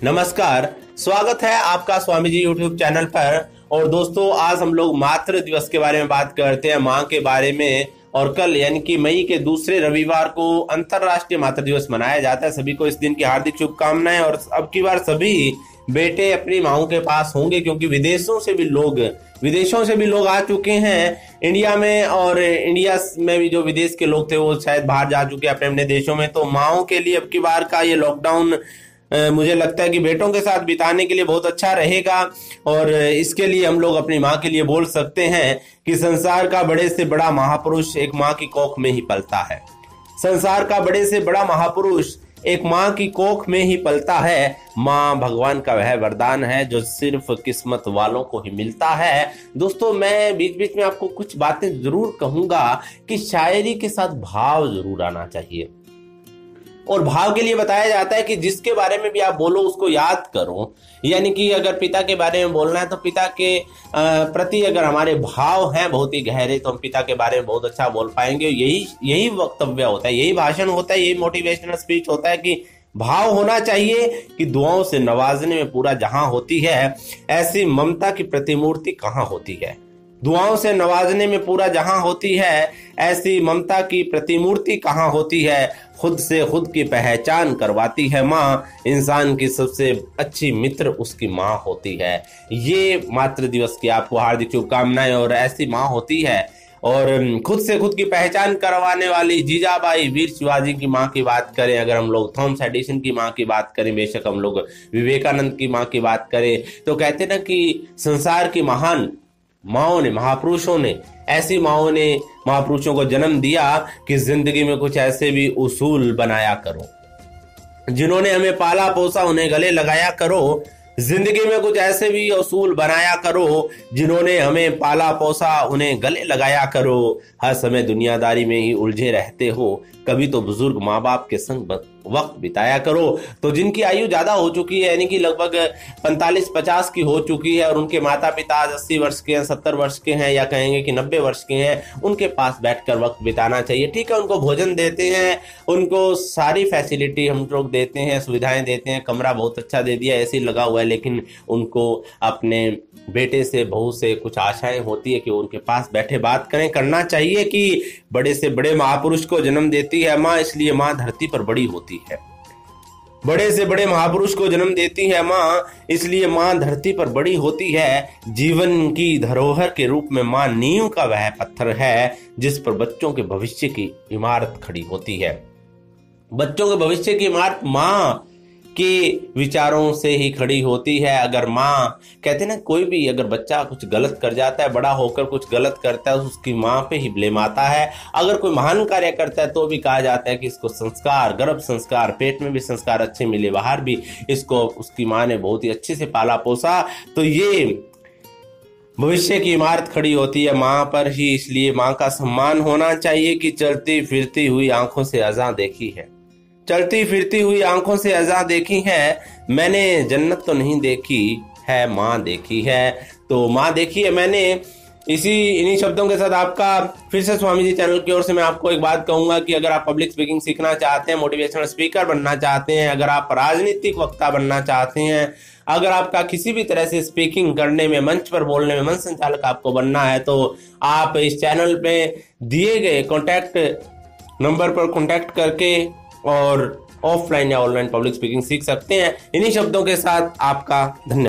नमस्कार, स्वागत है आपका स्वामी जी यूट्यूब चैनल पर। और दोस्तों, आज हम लोग मातृ दिवस के बारे में बात करते हैं, माँ के बारे में। और कल यानी कि मई के दूसरे रविवार को अंतर्राष्ट्रीय मातृ दिवस मनाया जाता है। सभी को इस दिन की हार्दिक शुभकामनाएं। और अब की बार सभी बेटे अपनी माओं के पास होंगे, क्योंकि विदेशों से भी लोग आ चुके हैं इंडिया में। और इंडिया में भी जो विदेश के लोग थे वो शायद बाहर जा चुके हैं अपने अपने देशों में। तो माओं के लिए अब की बार का ये लॉकडाउन मुझे लगता है कि बेटों के साथ बिताने के लिए बहुत अच्छा रहेगा। और इसके लिए हम लोग अपनी माँ के लिए बोल सकते हैं कि संसार का बड़े से बड़ा महापुरुष एक माँ की कोख में ही पलता है। संसार का बड़े से बड़ा महापुरुष एक माँ की कोख में ही पलता है। माँ भगवान का वह वरदान है जो सिर्फ किस्मत वालों को ही मिलता है। दोस्तों, मैं बीच बीच में आपको कुछ बातें जरूर कहूंगा कि शायरी के साथ भाव जरूर आना चाहिए। और भाव के लिए बताया जाता है कि जिसके बारे में भी आप बोलो उसको याद करो। यानी कि अगर पिता के बारे में बोलना है तो पिता के प्रति अगर हमारे भाव हैं बहुत ही गहरे तो हम पिता के बारे में बहुत अच्छा बोल पाएंगे। यही वक्तव्य होता है, यही भाषण होता है, यही मोटिवेशनल स्पीच होता है कि भाव होना चाहिए कि दुआओं से नवाजने में पूरा जहां होती है, ऐसी ममता की प्रतिमूर्ति कहाँ होती है। दुआओं से नवाजने में पूरा जहां होती है, ऐसी ममता की प्रतिमूर्ति कहाँ होती है। खुद से खुद की पहचान करवाती है माँ, इंसान की सबसे अच्छी मित्र उसकी माँ होती है। ये मातृ दिवस की आपको हार्दिक शुभकामनाएं। और ऐसी माँ होती है। और खुद से खुद की पहचान करवाने वाली जीजाबाई वीर शिवाजी की माँ की बात करें, अगर हम लोग थॉमस एडिसन की माँ की बात करें, बेशक हम लोग विवेकानंद की माँ की बात करें, तो कहते ना कि संसार की महान माओं ने, महापुरुषों ने, ऐसी माओं ने महापुरुषों को जन्म दिया कि जिंदगी में कुछ ऐसे भी उसूल बनाया करो जिन्होंने हमें पाला पोसा, उन्हें गले लगाया करो। जिंदगी में कुछ ऐसे भी उसूल बनाया करो जिन्होंने हमें पाला पोसा, उन्हें गले लगाया करो। हर समय दुनियादारी में ही उलझे रहते हो, कभी तो बुजुर्ग माँ बाप के संग वक्त बिताया करो। तो जिनकी आयु ज्यादा हो चुकी है, यानी कि लगभग 45-50 की हो चुकी है, और उनके माता पिता आज 80 वर्ष के हैं, 70 वर्ष के हैं, या कहेंगे कि 90 वर्ष के हैं, उनके पास बैठकर वक्त बिताना चाहिए। ठीक है, उनको भोजन देते हैं, उनको सारी फैसिलिटी हम लोग देते हैं, सुविधाएं देते हैं, कमरा बहुत अच्छा दे दिया, एसी लगा हुआ है, लेकिन उनको अपने बेटे से, बहू से कुछ आशाएं होती है कि उनके पास बैठे बात करें। करना चाहिए कि बड़े से बड़े महापुरुष को जन्म देती है माँ, इसलिए माँ धरती पर बड़ी होती है। बड़े से बड़े महापुरुष को जन्म देती है माँ, इसलिए माँ धरती पर बड़ी होती है। जीवन की धरोहर के रूप में माँ नींव का वह पत्थर है जिस पर बच्चों के भविष्य की इमारत खड़ी होती है। बच्चों के भविष्य की इमारत माँ के विचारों से ही खड़ी होती है। अगर माँ, कहते ना, कोई भी अगर बच्चा कुछ गलत कर जाता है, बड़ा होकर कुछ गलत करता है, उसकी माँ पे ही ब्लेम आता है। अगर कोई महान कार्य करता है तो भी कहा जाता है कि इसको संस्कार, गर्भ संस्कार, पेट में भी संस्कार अच्छे मिले, बाहर भी इसको उसकी माँ ने बहुत ही अच्छे से पाला पोसा। तो ये भविष्य की इमारत खड़ी होती है माँ पर ही, इसलिए माँ का सम्मान होना चाहिए कि चलती फिरती हुई आंखों से अज़ां देखी है। चलती फिरती हुई आंखों से अज़ां देखी है, मैंने जन्नत तो नहीं देखी है, माँ देखी है। तो माँ देखी है मैंने। इन्हीं शब्दों के साथ आपका फिर से स्वामी जी चैनल की ओर से मैं आपको एक बात कहूंगा कि अगर आप पब्लिक स्पीकिंग सीखना चाहते हैं, मोटिवेशनल स्पीकर बनना चाहते हैं, अगर आप राजनीतिक वक्ता बनना चाहते हैं, अगर आपका किसी भी तरह से स्पीकिंग करने में, मंच पर बोलने में, मंच संचालक आपको बनना है, तो आप इस चैनल पे दिए गए कॉन्टैक्ट नंबर पर कॉन्टैक्ट करके और ऑफलाइन या ऑनलाइन पब्लिक स्पीकिंग सीख सकते हैं। इन्हीं शब्दों के साथ आपका धन्यवाद।